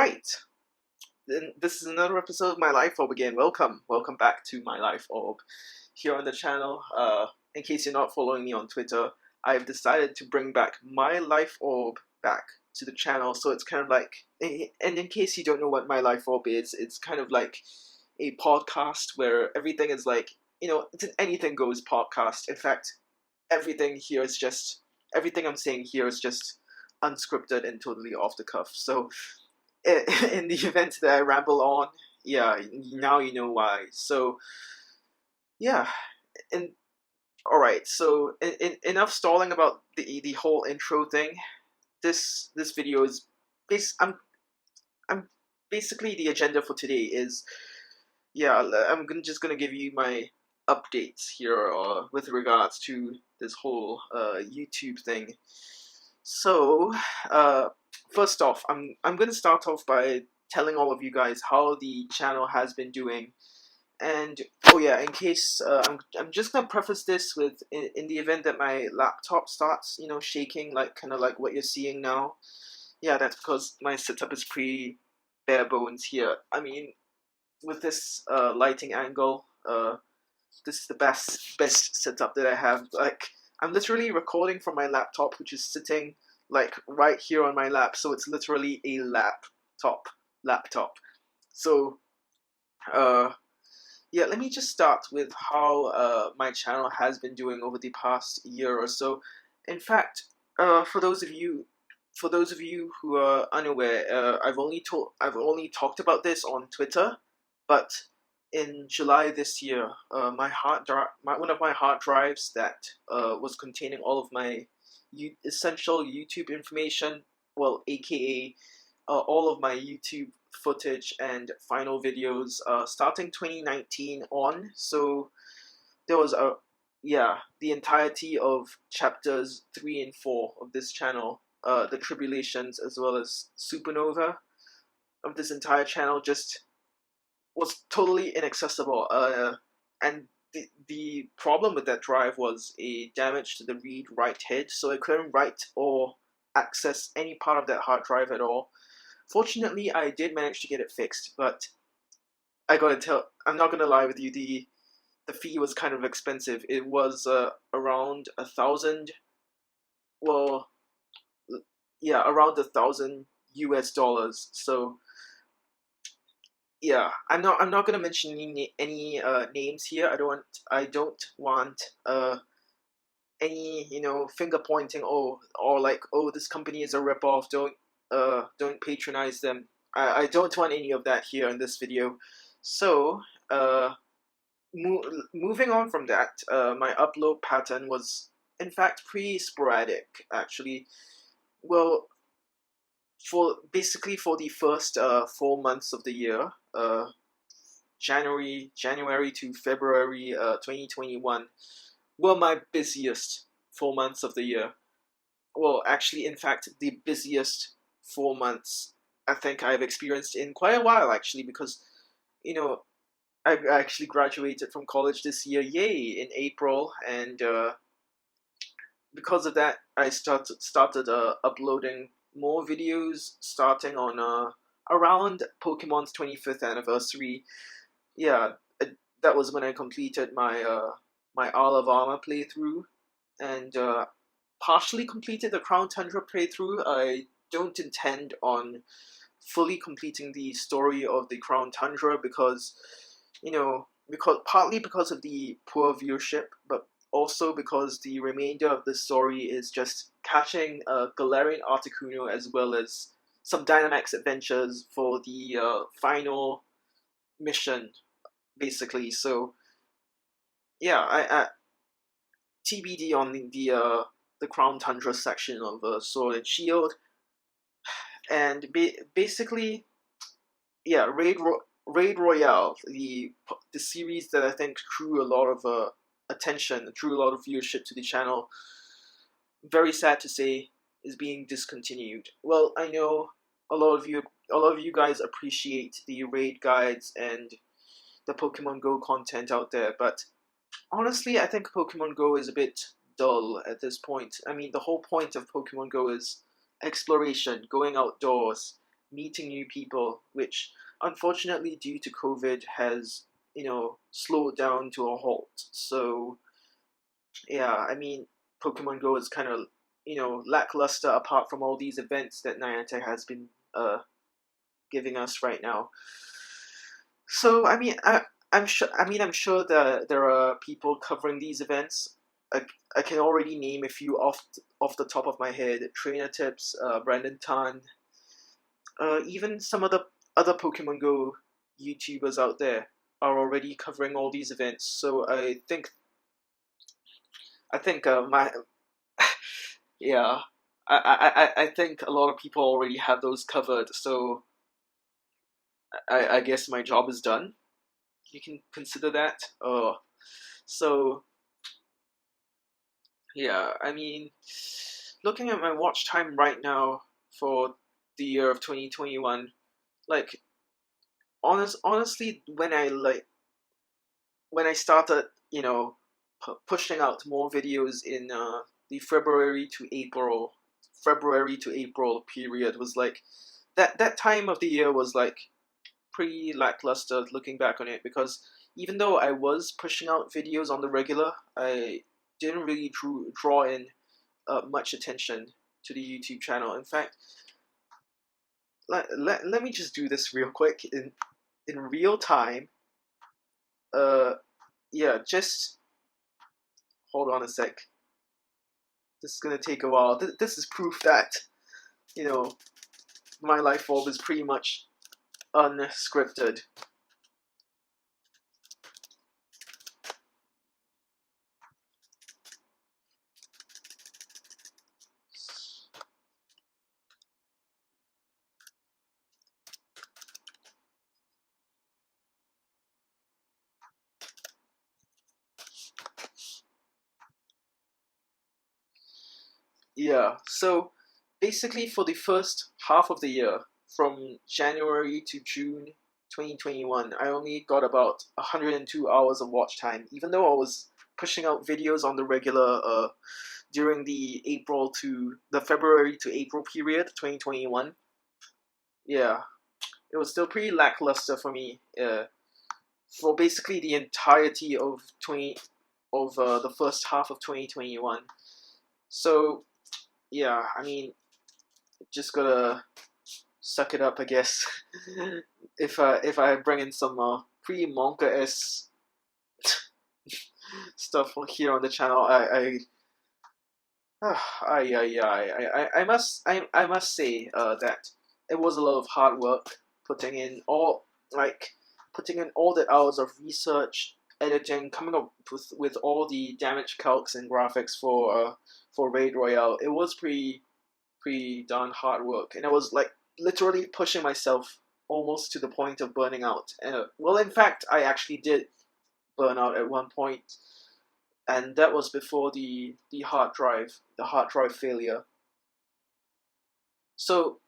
Right, then this is another episode of My Life Orb again. Welcome back to My Life Orb here on the channel. In case you're not following me on Twitter, I've decided to bring back My Life Orb back to the channel. So it's kind of like, and in case you don't know what My Life Orb is, it's kind of like a podcast where everything is like, it's an anything goes podcast. In fact, everything I'm saying here is just unscripted and totally off the cuff. So in the event that I ramble on, yeah, now you know why. So yeah, and all right. So enough stalling about the whole intro thing. This video is I'm basically the agenda for today is just gonna give you my updates here with regards to this whole YouTube thing. So first off, I'm gonna start off by telling all of you guys how the channel has been doing, and oh yeah, in case I'm just gonna preface this with in the event that my laptop starts shaking, like kind of like what you're seeing now. Yeah, that's because my setup is pretty bare bones here. I mean, with this lighting angle, this is the best setup that I have. Like, I'm literally recording from my laptop, which is sitting like right here on my lap, so it's literally a laptop. So yeah, let me just start with how my channel has been doing over the past year or so. In fact, for those of you who are unaware, I've only talked about this on Twitter, but in July this year, one of my hard drives that was containing all of my essential YouTube information, well, aka all of my YouTube footage and final videos, starting 2019 on. So there was the entirety of chapters 3 and 4 of this channel, the tribulations as well as supernova of this entire channel, just was totally inaccessible. And the problem with that drive was a damage to the read-write head, so I couldn't write or access any part of that hard drive at all. Fortunately, I did manage to get it fixed, but I'm not gonna lie with you, the fee was kind of expensive. It was around 1,000, well, yeah, around 1,000 US dollars. So yeah, I'm not gonna mention any names here. I don't want any finger pointing, or like, oh, this company is a ripoff. Don't patronize them. I don't want any of that here in this video. So moving on from that, my upload pattern was in fact pretty sporadic actually. Well, for the first 4 months of the year, January to February 2021 were my busiest 4 months of the year. Well, actually, in fact, the busiest 4 months I think I've experienced in quite a while, actually, because I actually graduated from college this year, yay, in April, and because of that, I started uploading more videos starting on around Pokemon's 25th anniversary. Yeah, that was when I completed my Isle of Armor playthrough, and partially completed the Crown Tundra playthrough. I don't intend on fully completing the story of the Crown Tundra because, partly because of the poor viewership, but also because the remainder of the story is just catching Galarian Articuno as well as some Dynamax adventures for the final mission, basically. So yeah, I TBD on the Crown Tundra section of Sword and Shield, and basically, yeah, Raid Royale, the series that I think drew a lot of attention, drew a lot of viewership to the channel. Very sad to say, is being discontinued. Well, I know a lot of you guys appreciate the raid guides and the Pokemon Go content out there, but honestly, I think Pokemon Go is a bit dull at this point. I mean, the whole point of Pokemon Go is exploration, going outdoors, meeting new people, which unfortunately due to COVID has, slowed down to a halt. So yeah, I mean, Pokemon Go is kind of, lackluster apart from all these events that Niantic has been giving us right now. So I mean, I'm sure. I mean, I'm sure that there are people covering these events. I can already name a few off the top of my head. Trainer Tips, Brandon Tan, even some of the other Pokemon Go YouTubers out there are already covering all these events. So I think my yeah, I think a lot of people already have those covered. So I guess my job is done. You can consider that. So yeah, I mean, looking at my watch time right now for the year of 2021, like honestly, when I started, pushing out more videos in the February to April period was like that time of the year was like pretty lackluster looking back on it, because even though I was pushing out videos on the regular, I didn't really draw in much attention to the YouTube channel. In fact, let me just do this real quick in real time. Uh, yeah, just hold on a sec. This is gonna take a while. This is proof that you know My Life Orb is pretty much unscripted. Yeah, so basically for the first half of the year, from January to June 2021, I only got about 102 hours of watch time, even though I was pushing out videos on the regular during the February to April period, 2021. Yeah, it was still pretty lackluster for me for basically the entirety of the first half of 2021. So yeah, I mean, just gotta suck it up, I guess. If I bring in some pre manga s stuff here on the channel, I must say that it was a lot of hard work putting in all like putting in all the hours of research, editing, coming up with all the damage calcs and graphics for Raid Royale. It was pretty darn hard work, and I was like literally pushing myself almost to the point of burning out. Well, in fact, I actually did burn out at one point, and that was before the hard drive failure. So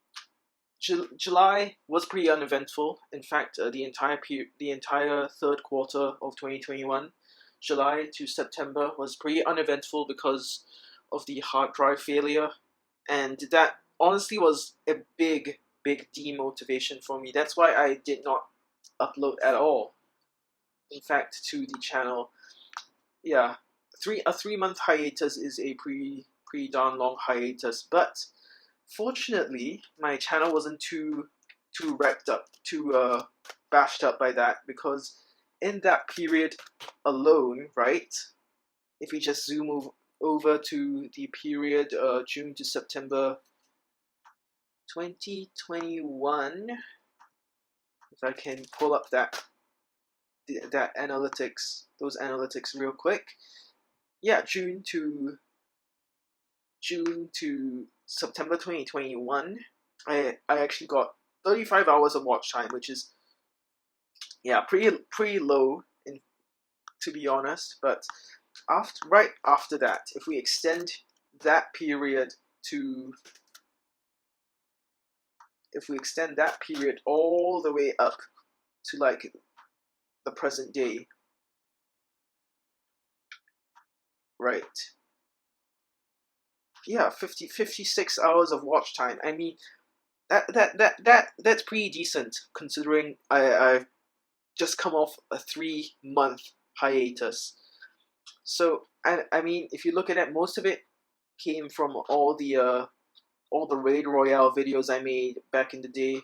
July was pretty uneventful. In fact, the entire third quarter of 2021, July to September, was pretty uneventful because of the hard drive failure, and that honestly was a big demotivation for me. That's why I did not upload at all. In fact, to the channel, yeah, 3 month hiatus is a pretty darn long hiatus. But fortunately, my channel wasn't too wrecked up, too bashed up by that, because in that period alone, right? If we just over to the period June to September 2021, if I can pull up those analytics real quick. Yeah, June to September 2021, I actually got 35 hours of watch time, which is yeah pretty low in to be honest. But right after that, if we extend that period to all the way up to like the present day, right? Yeah, 56 hours of watch time. I mean, that's pretty decent considering I've just come off a 3 month hiatus. So I mean, if you look at it, most of it came from all the raid royale videos I made back in the day.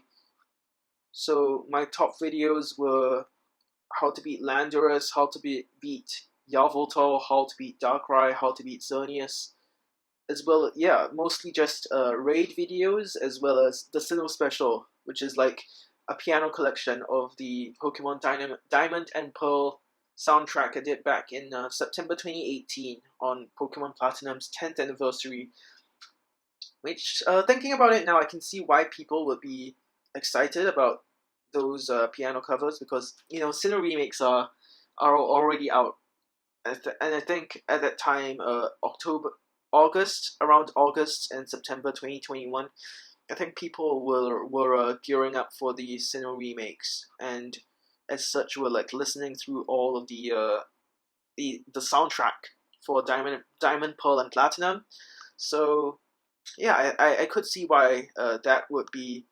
So my top videos were how to beat Landorus, how to beat Yveltal, how to beat Darkrai, how to beat Xerneas, as well. Yeah, mostly just raid videos, as well as the Sinnoh Special, which is like a piano collection of the Pokemon Diamond and Pearl soundtrack I did back in September 2018 on Pokemon Platinum's 10th anniversary. Which, thinking about it now, I can see why people would be excited about those piano covers, because Sinnoh remakes are already out, and I think at that time, around August and September 2021, I think people were gearing up for the Sinnoh remakes, and as such, were like listening through all of the soundtrack for Diamond, Pearl, and Platinum. So yeah, I could see why that would be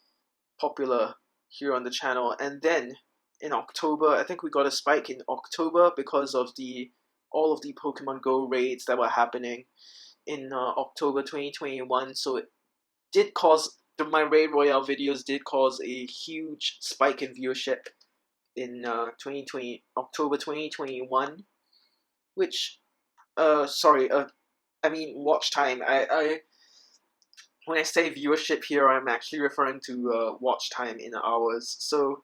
popular here on the channel. And then in October, I think we got a spike in October because of the all of the Pokemon Go raids that were happening in October 2021. So it did cause my raid royale videos did cause a huge spike in viewership in 2020 October 2021, which sorry I mean watch time. I when I say viewership here, I'm actually referring to watch time in hours. So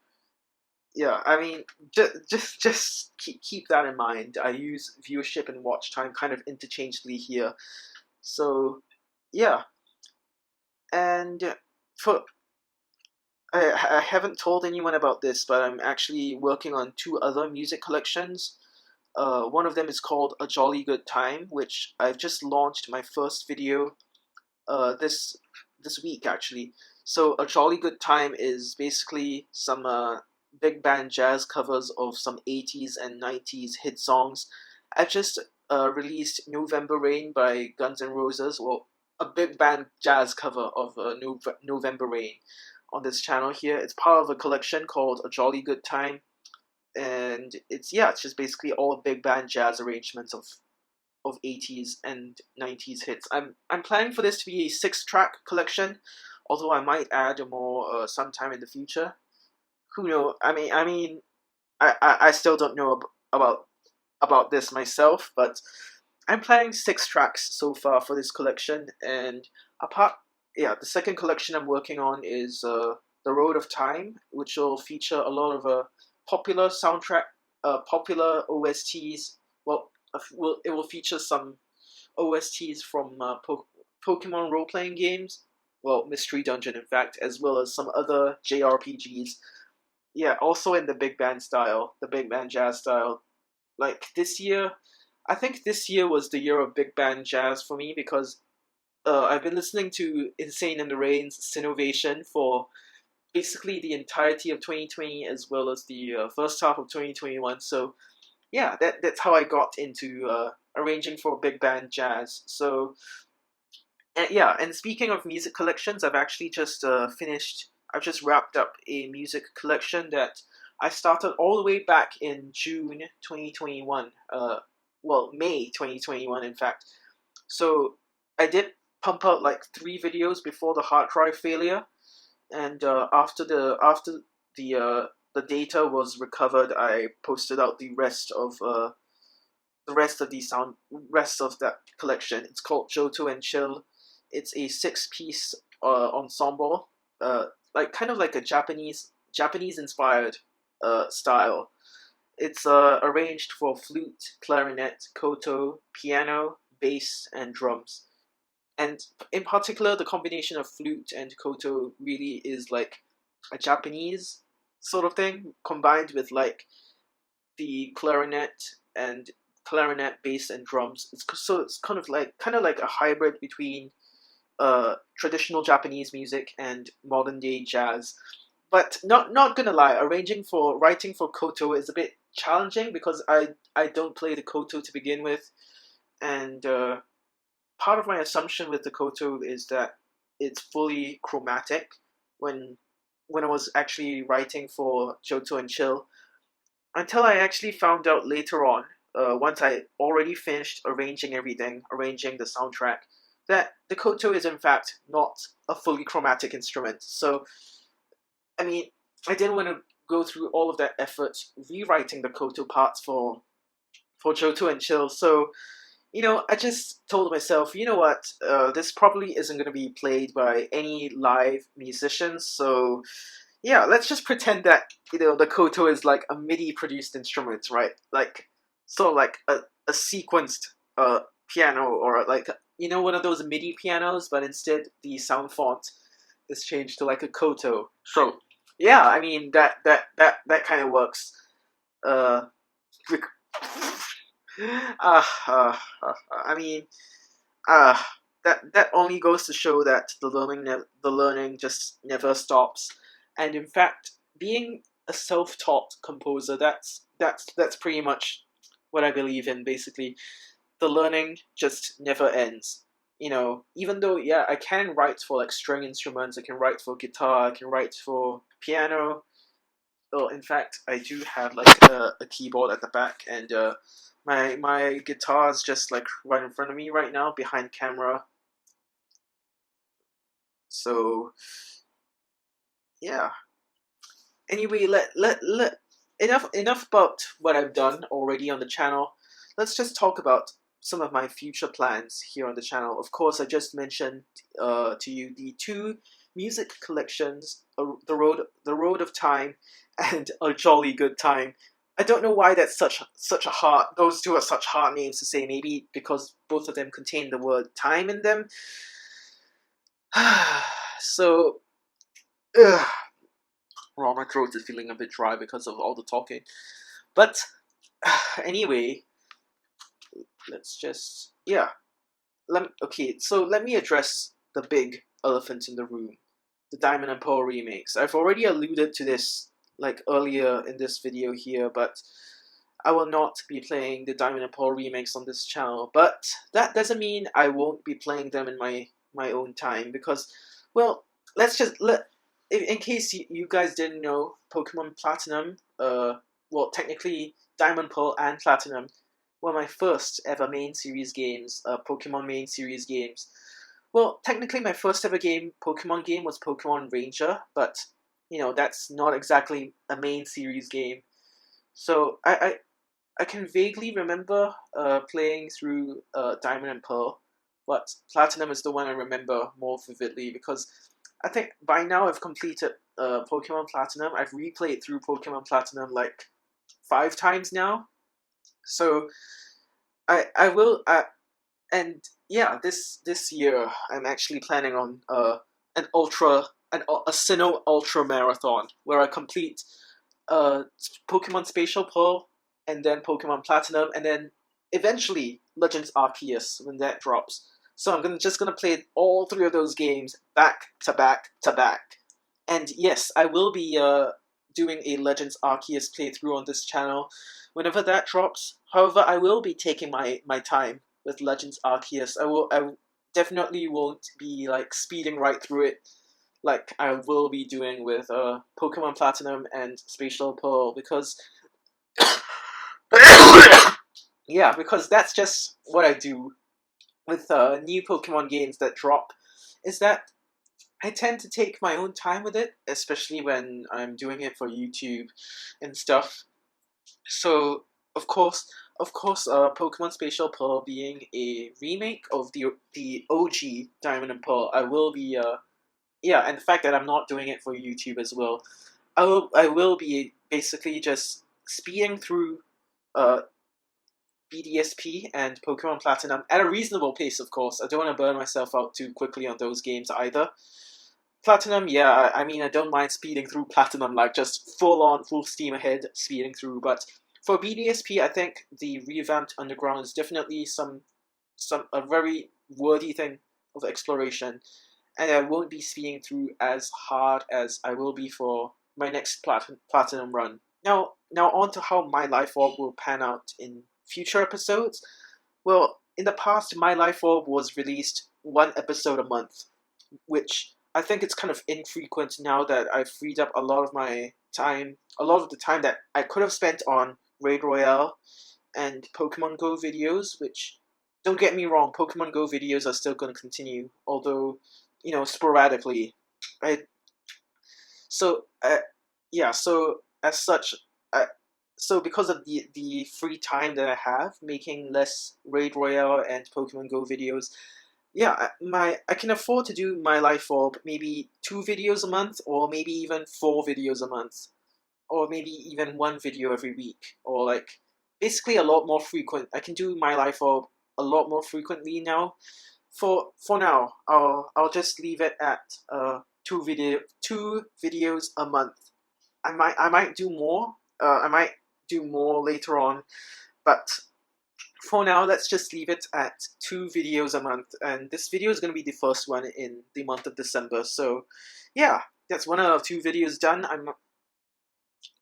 yeah, I mean, just keep that in mind. I use viewership and watch time kind of interchangeably here. So yeah, and for I haven't told anyone about this, but I'm actually working on two other music collections. One of them is called A Jolly Good Time, which I've just launched my first video this week actually. So A Jolly Good Time is basically some big band jazz covers of some 80s and 90s hit songs. I've just released November Rain by Guns N' Roses, well, a big band jazz cover of November Rain on this channel here. It's part of a collection called A Jolly Good Time, and it's just basically all big band jazz arrangements of 80s and 90s hits. I'm planning for this to be a 6-track collection, although I might add more sometime in the future. Who knows? I still don't know about this myself, but I'm planning 6 tracks so far for this collection. And the second collection I'm working on is The Road of Time, which will feature a lot of popular soundtrack, popular OSTs. Well, it will feature some OSTs from Pokemon role playing games. Well, Mystery Dungeon, in fact, as well as some other JRPGs. Yeah, also in the big band style, the big band jazz style. Like this year, I think this year was the year of big band jazz for me because I've been listening to Insane in the Rain's Synovation for basically the entirety of 2020 as well as the first half of 2021. So yeah, that's how I got into arranging for big band jazz. So yeah, and speaking of music collections, I've actually just finished. I've just wrapped up a music collection that I started all the way back in June 2021. Well, May 2021, in fact. So I did pump out like 3 videos before the hard drive failure, and after the data was recovered, I posted out the rest of that collection. It's called Johto and Chill. It's a 6-piece ensemble, like kind of like a Japanese inspired style. It's arranged for flute, clarinet, koto, piano, bass, and drums. And in particular, the combination of flute and koto really is like a Japanese sort of thing combined with like the clarinet, bass, and drums. It's kind of like a hybrid between traditional Japanese music and modern day jazz. But not gonna lie, writing for koto is a bit challenging because I don't play the koto to begin with, and part of my assumption with the koto is that it's fully chromatic, when I was actually writing for Johto and Chill, until I actually found out later on, once I already finished arranging everything, arranging the soundtrack, that the koto is in fact not a fully chromatic instrument. So, I mean, I didn't want to go through all of that effort rewriting the koto parts for Johto and Chill. So, I just told myself, you know what, this probably isn't going to be played by any live musicians, so yeah, let's just pretend that, the koto is like a MIDI produced instrument, right? Like, sort of like a sequenced piano, or like, one of those MIDI pianos, but instead the sound font is changed to like a koto. So, yeah, I mean, that kind of works. Uh, I mean, uh, that only goes to show that the learning just never stops. And in fact, being a self-taught composer, that's pretty much what I believe in. Basically, the learning just never ends. Even though, yeah, I can write for like string instruments, I can write for guitar, I can write for piano. Well, in fact, I do have like a keyboard at the back, and my guitar is just like right in front of me right now, behind camera. So yeah. Anyway, let enough about what I've done already on the channel. Let's just talk about some of my future plans here on the channel. Of course, I just mentioned to you the two music collections, the Road of Time, and A Jolly Good Time. I don't know why that's such a hard. Those two are such hard names to say. Maybe because both of them contain the word time in them. So, ugh. Well, my throat is feeling a bit dry because of all the talking. But anyway, let's just okay. So let me address the big elephant in the room, the Diamond and Pearl remakes. I've already alluded to this like earlier in this video here, but I will not be playing the Diamond and Pearl remakes on this channel. But that doesn't mean I won't be playing them in my own time, because, well, in case you guys didn't know, Pokemon Platinum, well, technically Diamond, Pearl, and Platinum were my first ever main series games, Pokemon main series games. Well, technically my first ever Pokemon game was Pokemon Ranger, but, that's not exactly a main series game. So I can vaguely remember playing through Diamond and Pearl, but Platinum is the one I remember more vividly, because I think by now I've completed Pokemon Platinum. I've replayed through Pokemon Platinum like 5 times now. So I will, and yeah, this year I'm actually planning on a Sinnoh Ultra Marathon, where I complete Pokemon Spatial Pearl, and then Pokemon Platinum, and then eventually Legends Arceus when that drops. So I'm just gonna play all 3 of those games back to back to back. And yes, I will be doing a Legends Arceus playthrough on this channel whenever that drops. However, I will be taking my time with Legends Arceus. I definitely won't be like speeding right through it like I will be doing with Pokemon Platinum and Spatial Pearl, because yeah, because that's just what I do with new Pokemon games that drop, is that I tend to take my own time with it, especially when I'm doing it for YouTube and stuff. So, Pokemon Spatial Pearl being a remake of the OG Diamond and Pearl, I will be and the fact that I'm not doing it for YouTube as well, I will be basically just speeding through BDSP and Pokemon Platinum at a reasonable pace, of course. I don't want to burn myself out too quickly on those games either. Platinum, yeah, I mean, I don't mind speeding through Platinum, like just full steam ahead speeding through, but for BDSP, I think the revamped Underground is definitely a very worthy thing of exploration, and I won't be speeding through as hard as I will be for my next Platinum run. Now on to how My Life Orb will pan out in future episodes. Well, in the past, My Life Orb was released 1 episode a month, which I think it's kind of infrequent now that I've freed up a lot of my time, a lot of the time that I could have spent on Raid Royale and Pokemon Go videos, which, don't get me wrong, Pokemon Go videos are still going to continue, although, sporadically, right? So, yeah, so as such, uh, so because of the free time that I have, making less Raid Royale and Pokemon Go videos, yeah, I can afford to do My Life Orb maybe 2 videos a month, or maybe even 4 videos a month, or maybe even 1 video every week, or like basically a lot more frequent. I can do My Life Orb a lot more frequently now. For now, I'll just leave it at 2 videos a month. I might do more. I might do more later on, but for now, let's just leave it at 2 videos a month. And this video is going to be the first one in the month of December. So, yeah, that's one out of 2 videos done. I'm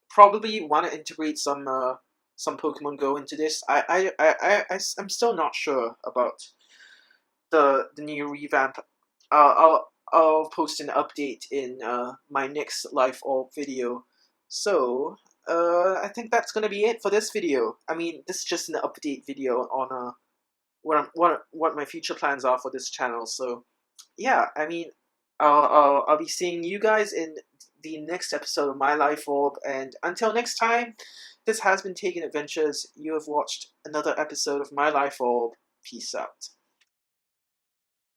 probably want to integrate some Pokemon Go into this. I'm still not sure about the new revamp. I'll post an update in my next Life Orb video. So I think that's gonna be it for this video. I mean, this is just an update video on what my future plans are for this channel. So yeah, I mean, I'll be seeing you guys in the next episode of My Life Orb, and until next time, this has been Taken Adventures. You have watched another episode of My Life Orb. Peace out.